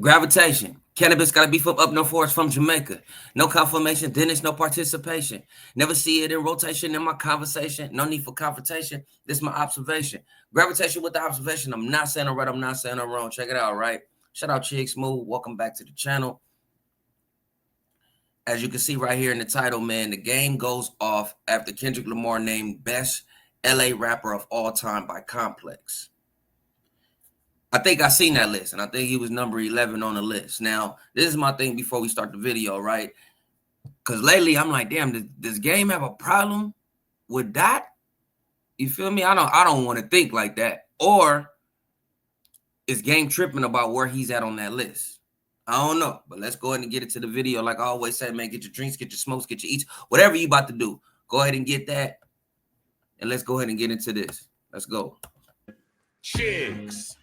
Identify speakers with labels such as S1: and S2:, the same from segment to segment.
S1: Gravitation. Cannabis gotta be from up north forest from Jamaica. No confirmation, then it's no participation. Never see it in rotation in my conversation. No need for confrontation. This is my observation. Gravitation with the observation. I'm not saying I'm right, I'm not saying I'm wrong. Check it out, right? Shout out Chig Smooth. Welcome back to the channel. As you can see right here in the title, man, the game goes off after Kendrick Lamar named Best LA Rapper of All Time by Complex. I think I seen that list, and I think he was number 11 on the list. Now, this is my thing before we start the video, right? Because lately, I'm like, damn, does game have a problem with that? You feel me? I don't want to think like that. Or is game tripping about where he's at on that list? I don't know. But let's go ahead and get into the video. Like I always say, man, get your drinks, get your smokes, get your eats, whatever you about to do. Go ahead and get that. And let's go ahead and get into this. Let's go.
S2: Chicks.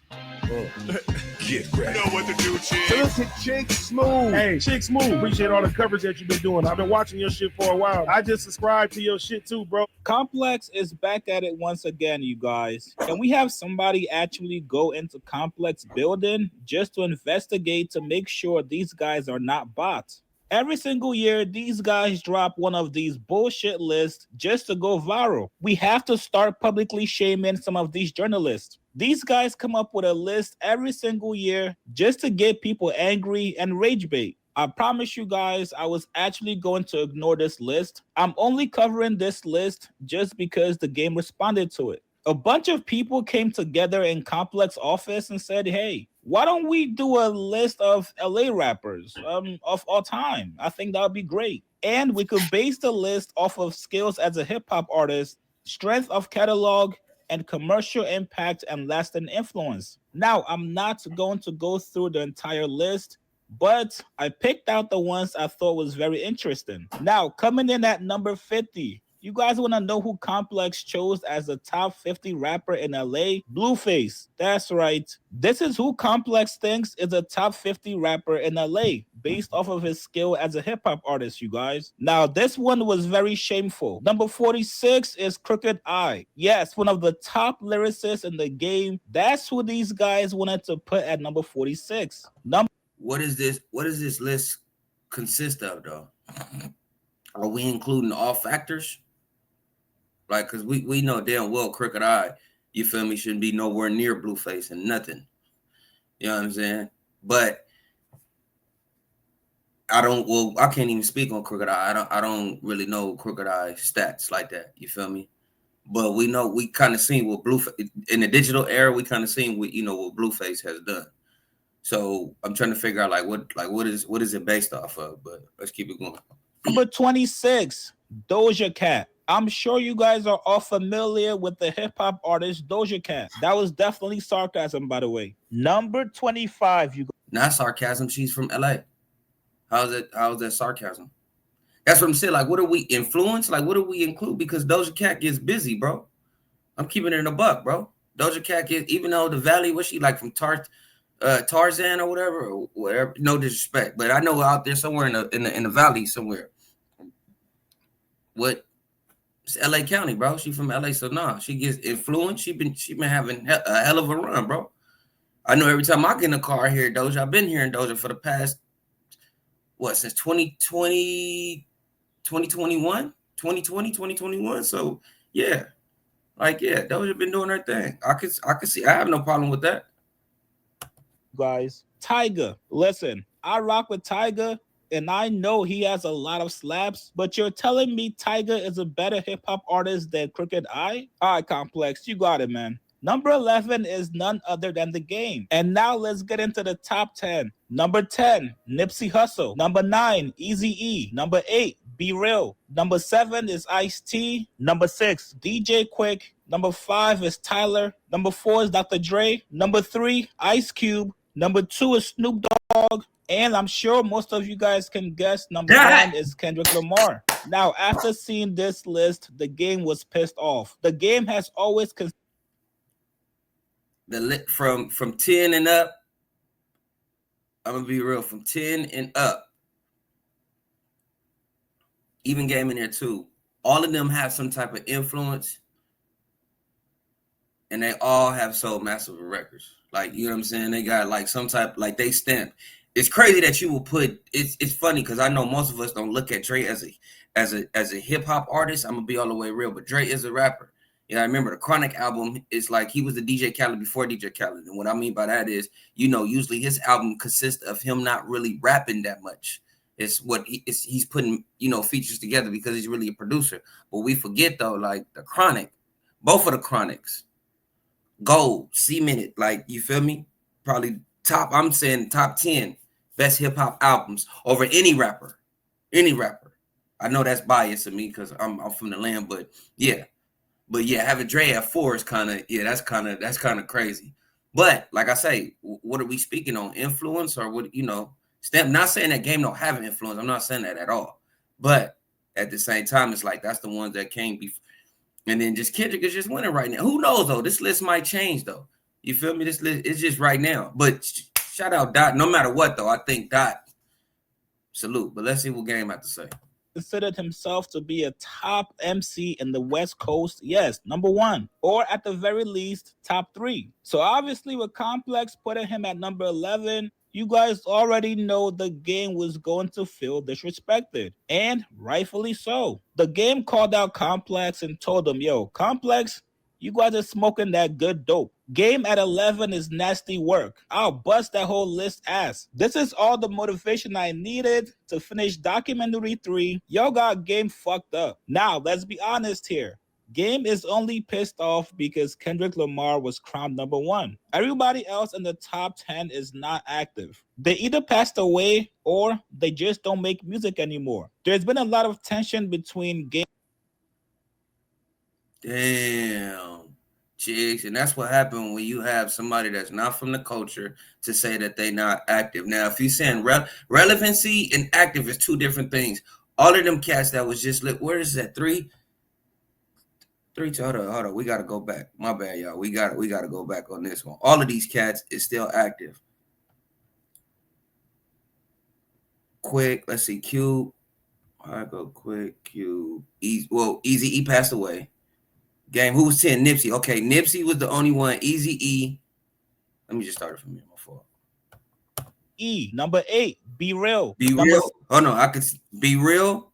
S3: Get ready.
S2: You know what to do, Chicks.
S3: So let's hit Chig Smooth.
S4: Hey, Chick Smooth, appreciate all the coverage that you've been doing. I've been watching your shit for a while. I just subscribed to your shit too, bro.
S5: Complex is back at it once again, you guys. Can we have somebody actually go into Complex building just to investigate to make sure these guys are not bots? Every single year, these guys drop one of these bullshit lists just to go viral. We have to start publicly shaming some of these journalists. These guys come up with a list every single year just to get people angry and rage bait. I promise you guys, I was actually going to ignore this list. I'm only covering this list just because the game responded to it. A bunch of people came together in Complex office and said, hey, why don't we do a list of LA rappers of all time? I think that would be great. And we could base the list off of skills as a hip-hop artist, strength of catalog, and commercial impact and lasting influence. Now, I'm not going to go through the entire list, but I picked out the ones I thought was very interesting. Now, coming in at number 50, you guys want to know who Complex chose as the top 50 rapper in LA? Blueface. That's right. This is who Complex thinks is a top 50 rapper in LA based off of his skill as a hip-hop artist, you guys. Now, this one was very shameful. Number 46 is Crooked I. Yes, one of the top lyricists in the game. That's who these guys wanted to put at number 46.
S1: What is this list consist of, though? Are we including all factors? Like, because we know damn well Crooked I, you feel me, shouldn't be nowhere near Blueface and nothing. You know what I'm saying? But I can't even speak on Crooked I. I don't really know Crooked I stats like that. You feel me? But we know, we kind of seen what Blueface in the digital era, we kind of seen what, what Blueface has done. So I'm trying to figure out what is it based off of, but let's keep it going.
S5: Number 26, Doja Cat. I'm sure you guys are all familiar with the hip-hop artist Doja Cat. That was definitely sarcasm, by the way. Number 25,
S1: Not sarcasm, she's from LA. How is that sarcasm? That's what I'm saying. Like, what are we influence? Like, what do we include? Because Doja Cat gets busy, bro. I'm keeping it in a buck, bro. Doja Cat gets, even though the Valley, was she like from Tarzan or whatever, no disrespect, but I know out there somewhere in the Valley somewhere. What? It's LA County, bro. She from LA, so nah, she gets influenced. She been having a hell of a run, bro. I know every time I get in the car, I hear Doja. I've been hearing Doja for the past since 2020, 2021. So yeah, Doja been doing her thing. I could see. I have no problem with that.
S5: guys. Tyga. Listen, I rock with Tyga, and I know he has a lot of slaps, but you're telling me Tyga is a better hip-hop artist than Crooked I? All right, Complex, you got it, man. Number 11 is none other than The Game. And now let's get into the top 10. Number 10, Nipsey Hussle. Number 9, Eazy-E. Number 8, Be Real. Number 7 is Ice-T. Number 6, DJ Quick. Number 5 is Tyler. Number 4 is Dr. Dre. Number 3, Ice Cube. Number 2 is Snoop Dogg. And I'm sure most of you guys can guess number 1 is Kendrick Lamar. Now, after seeing this list, The Game was pissed off. The Game has always
S1: from 10 and up. I'm gonna be real, from 10 and up. Even Game in there too. All of them have some type of influence, and they all have sold massive records. Like, you know what I'm saying? They got like some type, like they stamp. It's crazy that you will put. It's funny because I know most of us don't look at Dre as a hip hop artist. I'm gonna be all the way real, but Dre is a rapper. Yeah, I remember the Chronic album is like he was the DJ Khaled before DJ Khaled, and what I mean by that is, you know, usually his album consists of him not really rapping that much. It's what he's putting, you know, features together because he's really a producer. But we forget though, like the Chronic, both of the Chronics, gold, cemented, like you feel me? Probably top. I'm saying top 10 best hip hop albums over any rapper, any rapper. I know that's biased of me because I'm from the land, but yeah. But yeah, having Dre at 4 is kind of, yeah, that's kind of crazy. But like I say, what are we speaking on? Influence or what, you know, step, not saying that game don't have an influence. I'm not saying that at all. But at the same time, it's like that's the ones that came before. And then just Kendrick is just winning right now. Who knows though? This list might change though. You feel me? This list is just right now. But shout out Dot. No matter what though, I think Dot salute. But let's see what Game have to say.
S5: Considered himself to be a top MC in the West Coast, yes, number 1, or at the very least, top 3. So obviously with Complex putting him at number 11, you guys already know the game was going to feel disrespected, and rightfully so. The game called out Complex and told him, yo, Complex, you guys are smoking that good dope. Game at 11 is nasty work. I'll bust that whole list ass. This is all the motivation I needed to finish documentary 3. Y'all got Game fucked up. Now, let's be honest here. Game is only pissed off because Kendrick Lamar was crowned number 1. Everybody else in the top 10 is not active. They either passed away or they just don't make music anymore. There's been a lot of tension between Game.
S1: Damn. Jigs, and that's what happened when you have somebody that's not from the culture to say that they not active. Now, if you're saying relevancy and active is 2 different things. All of them cats that was just lit, where is that? 3? Hold on. We gotta go back. My bad, y'all. We gotta go back on this one. All of these cats is still active. Quick, let's see, Cube. I go quick, Cube. Easy E passed away. Game, who was 10? Nipsey. Okay, Nipsey was the only one. Easy E. Let me just start it from here. My fault.
S5: E, number 8, Be Real.
S1: Be Real. Oh no, I could Be Real.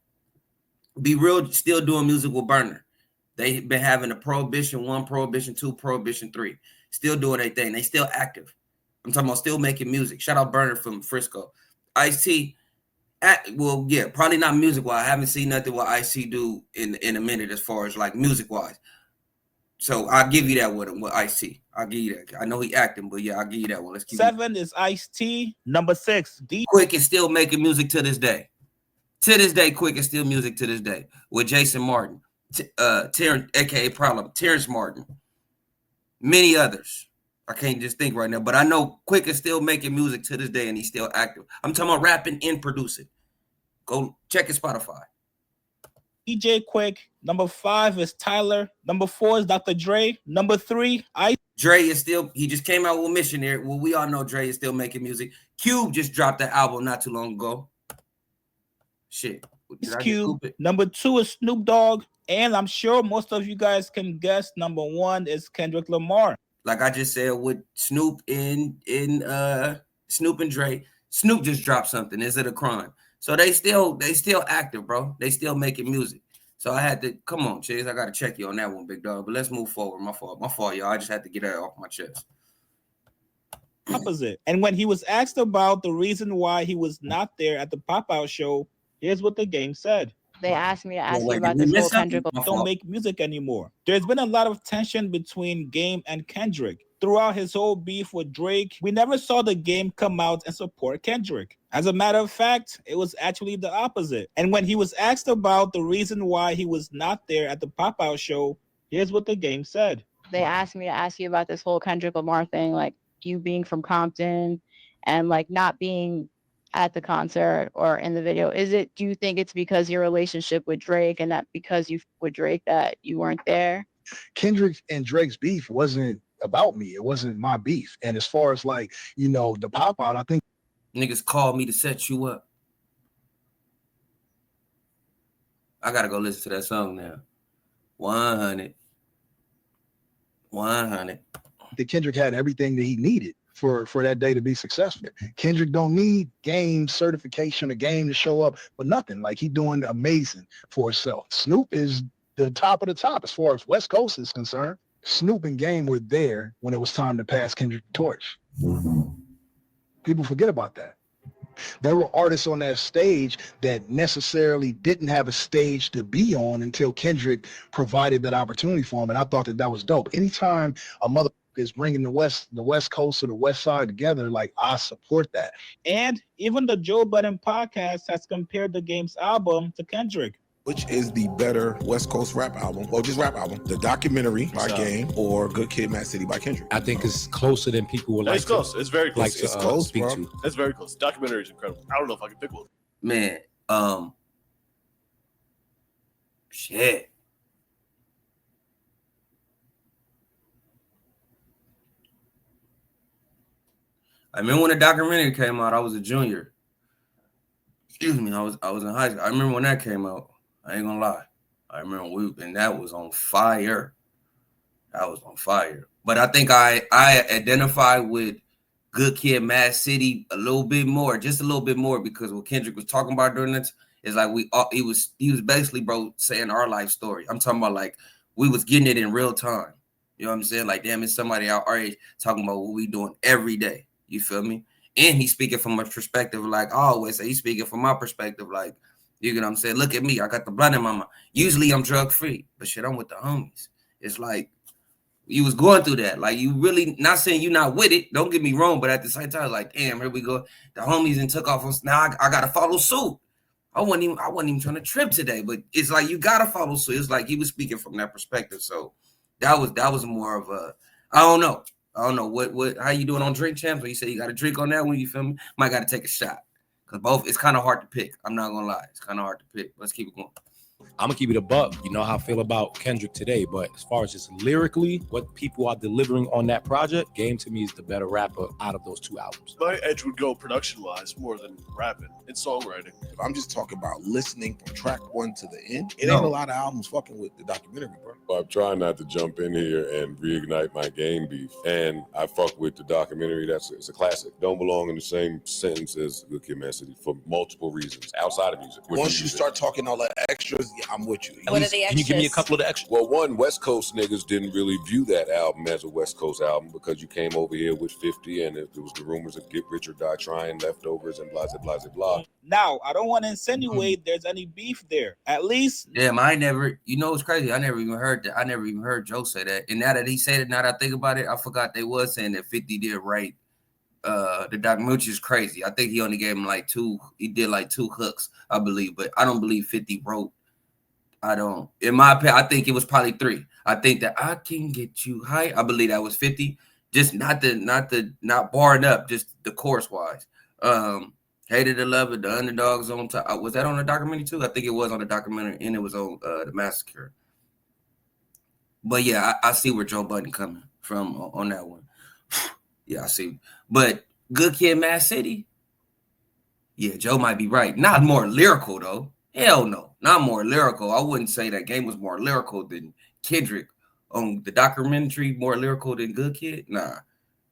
S1: Be Real still doing music with Burner. They've been having a Prohibition 1, Prohibition 2, Prohibition 3. Still doing their thing. They still active. I'm talking about still making music. Shout out Burner from Frisco. Ice-T. Well, yeah, probably not music-wise. I haven't seen nothing what Ice-T do in a minute as far as like music-wise. So I'll give you that with him with Ice-T. I'll give you that. I know he acting, but yeah, I'll give you that one. Let's keep
S5: 7 is Ice-T. Number 6, D.
S1: Quick is still making music to this day. To this day, Quick is still music to this day with Jason Martin, Terrence, aka Problem, Terrence Martin, many others. I can't just think right now, but I know Quick is still making music to this day and he's still active. I'm talking about rapping and producing. Go check his Spotify.
S5: DJ Quick. Number 5 is Tyler. Number 4 is Dr. Dre. Number 3,
S1: Dre is still, he just came out with Missionary. Well, we all know Dre is still making music. Cube just dropped that album not too long ago. Shit.
S5: Cube. Number 2 is Snoop Dogg. And I'm sure most of you guys can guess number 1 is Kendrick Lamar.
S1: Like I just said with Snoop and Snoop and Dre, Snoop just dropped something. Is it a crime? So they still active, bro. They still making music. So I had to come on, Chase. I gotta check you on that one, big dog. But let's move forward. My fault, y'all. I just had to get that off my chest.
S5: Opposite. And when he was asked about the reason why he was not there at the pop-out show, here's what the game said.
S6: They asked me to ask you about this whole Kendrick.
S5: Don't make music anymore. There's been a lot of tension between Game and Kendrick. Throughout his whole beef with Drake, we never saw the Game come out and support Kendrick. As a matter of fact, it was actually the opposite. And when he was asked about the reason why he was not there at the pop-out show, here's what the Game said.
S6: They asked me to ask you about this whole Kendrick Lamar thing, like you being from Compton and like not being at the concert or in the video. Do you think it's because your relationship with Drake and that because you with Drake that you weren't there?
S3: Kendrick and Drake's beef wasn't about me. It wasn't my beef. And as far as like, you know, the pop out, I think
S1: niggas called me to set you up. I gotta go listen to that song now. 100.
S3: that Kendrick had everything that he needed for that day to be successful. Kendrick don't need game certification, a game to show up, but nothing. Like, he doing amazing for himself. Snoop is the top of the top as far as West Coast is concerned. Snoop and Game were there when it was time to pass Kendrick the torch. People forget about that. There were artists on that stage that necessarily didn't have a stage to be on until Kendrick provided that opportunity for them, and I thought that was dope. Anytime a mother is bringing the West Coast or the West Side together, like, I support that.
S5: And even the Joe Budden podcast has compared the Game's album to Kendrick.
S7: Which is the better West Coast rap album, or just rap album? The documentary by Game or Good Kid, Mad City by Kendrick?
S8: I think it's closer than people would like.
S2: It's close. It's very close.
S7: It's close,
S8: speak
S7: bro.
S8: to.
S2: It's very close. Documentary is incredible. I don't know if I can pick one.
S1: Man, shit. I remember when the documentary came out. I was a junior. Excuse me. I was in high school. I remember when that came out. I ain't gonna lie. I remember and that was on fire. That was on fire. But I think I identify with Good Kid, Mad City a little bit more, just a little bit more, because what Kendrick was talking about during this is like he was basically, bro, saying our life story. I'm talking about like we was getting it in real time. You know what I'm saying? Like, damn, it's somebody our age talking about what we doing every day. You feel me? And he's speaking from a perspective like I always say. He's speaking from my perspective like, you know what I'm saying? Look at me. I got the blood in my mind. Usually I'm drug-free, but shit, I'm with the homies. It's like you was going through that. Like, you really, not saying you're not with it. Don't get me wrong, but at the same time, like, damn, here we go. The homies and took off. Now I got to follow suit. I wasn't even trying to trip today, but it's like you got to follow suit. It's like he was speaking from that perspective. So that was more of a, I don't know what how you doing on Drink Champs? When you say you got to drink on that one, you feel me? Might got to take a shot. Both, it's kind of hard to pick. I'm not gonna lie, it's kind of hard to pick. Let's keep it going.
S8: I'm gonna keep it a buck. You know how I feel about Kendrick today, but as far as just lyrically, what people are delivering on that project, Game to me is the better rapper out of those two albums.
S2: My edge would go production-wise more than rapping and songwriting.
S7: If I'm just talking about listening from track one to the end, it ain't a lot of albums fucking with the documentary, bro.
S9: I'm trying not to jump in here and reignite my Game beef. And I fuck with the documentary. It's a classic. Don't belong in the same sentence as Good Kid, Mad City for multiple reasons outside of music.
S7: Once you start talking all that extras, yeah, I'm with you.
S10: What are the extras?
S8: Can you give me a couple of the extras?
S9: Well, one, West Coast niggas didn't really view that album as a West Coast album because you came over here with 50 and there was the rumors of Get Rich or Die Trying, Leftovers, and blah, blah, blah, blah.
S5: Now, I don't want to insinuate there's any beef there. At least,
S1: damn, I never, you know, it's crazy. I never even heard that. I never even heard Joe say that. And now that he said it, now that I think about it, I forgot they was saying that 50 did write the documentary, which is crazy. I think he only gave him like two. He did like 2 hooks, I believe, but I don't believe 50 wrote. I don't. In my opinion, I think it was probably 3. I think that I Can Get You High. I believe that was 50. Just not barring up, just the chorus wise. Hated to Love It, The Underdogs on top. Was that on the documentary too? I think it was on the documentary, and it was on the Massacre. But yeah, I see where Joe Budden coming from on that one. Yeah, I see. But Good Kid, Mad City. Yeah, Joe might be right. Not more lyrical though. Hell no, not more lyrical. I wouldn't say that Game was more lyrical than Kendrick on the documentary. More lyrical than Good Kid? Nah,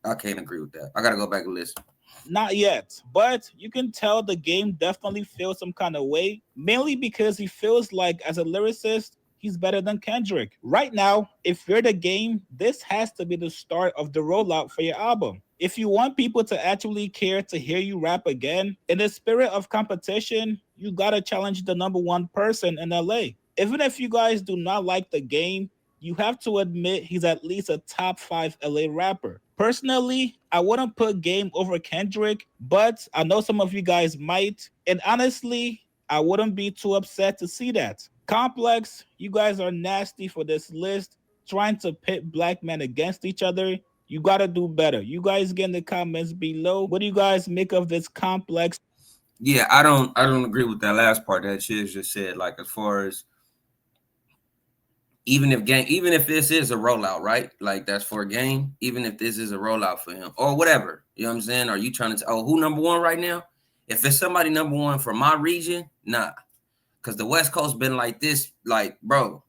S1: I can't agree with that. I gotta go back and listen.
S5: not yet, but you can tell the Game definitely feels some kind of way, mainly because he feels like as a lyricist, he's better than Kendrick. Right now, if you're the Game, this has to be the start of the rollout for your album. If you want people to actually care to hear you rap again, in the spirit of competition, you gotta challenge the #1 person in LA. Even if you guys do not like the Game, you have to admit he's at least a top 5 LA rapper. Personally, I wouldn't put Game over Kendrick, but I know some of you guys might. And honestly, I wouldn't be too upset to see that. Complex, you guys are nasty for this list, trying to pit black men against each other. You got to do better. You guys get in the comments below. What do you guys make of this Complex?
S1: Yeah, I don't agree with that last part that Chiz just said. Like, as far as even if this is a rollout, right? Like, that's for a Game. Even if this is a rollout for him or whatever, you know what I'm saying? Are you trying to who #1 right now? If it's somebody #1 from my region, nah. Because the West Coast been like this, like, bro,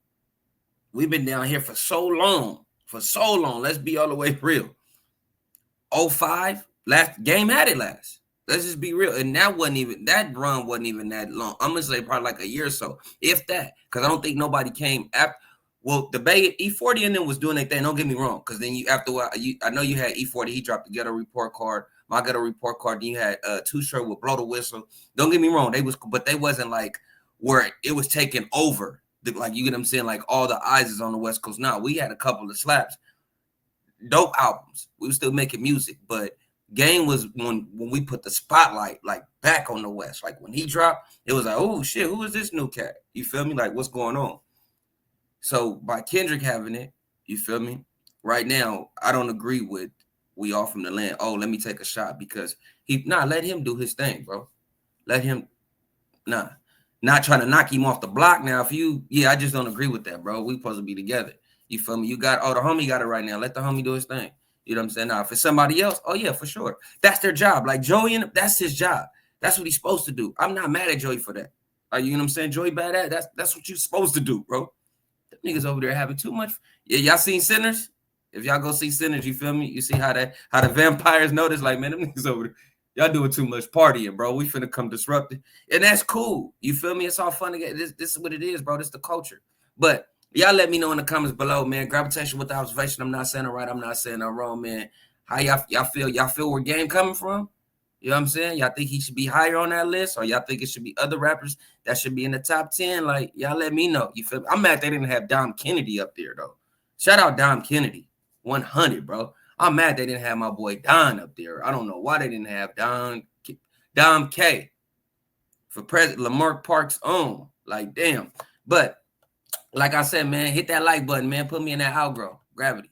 S1: we've been down here for so long. for so long. Let's be all the way real. 05, last game had it last. Let's just be real. And that run wasn't even that long. I'm gonna say probably like a year or so, if that, because I don't think nobody came after. Well, the Bay E40 and them was doing their thing. Don't get me wrong, because then after a while, I know you had E40. He dropped the ghetto report card. My ghetto report card. Then you had Too Short with Blow the Whistle. Don't get me wrong. But they wasn't like where it was taking over. Like, you get what I'm saying? Like, all the eyes is on the West Coast. Now we had a couple of slaps, dope albums. We were still making music, but Game was when we put the spotlight like back on the West. Like, when he dropped, it was like, oh shit, who is this new cat? You feel me? Like, what's going on? So by Kendrick having it, you feel me? Right now, I don't agree with we all from the land. Oh, let me take a shot because let him do his thing, bro. Let him, not trying to knock him off the block now. I just don't agree with that, bro. We supposed to be together. You feel me? The homie got it right now. Let the homie do his thing. You know what I'm saying? Now, if it's somebody else, oh yeah, for sure. That's their job. Like Joey, that's his job. That's what he's supposed to do. I'm not mad at Joey for that. You know what I'm saying? Joey bad at that's what you're supposed to do, bro. Them niggas over there having too much. Yeah, y'all seen Sinners? If y'all go see Sinners, you feel me? You see how the vampires notice, like, man, them niggas over there, y'all doing too much partying, bro. We finna come disrupted. And that's cool. You feel me? It's all fun to get this is what it is, bro. This is the culture. But y'all let me know in the comments below, man. Gravitation with the observation. I'm not saying it right. I'm not saying it wrong, man. How y'all feel? Y'all feel where Game coming from? You know what I'm saying? Y'all think he should be higher on that list, or y'all think it should be other rappers that should be in the top 10? Like, y'all let me know. You feel me? I'm mad they didn't have Dom Kennedy up there, though. Shout out Dom Kennedy. 100, bro. I'm mad they didn't have my boy Don up there. I don't know why they didn't have Dom K for President Lamarck Park's own. Like, damn. But like I said, man, hit that like button, man. Put me in that outgrow. Gravity.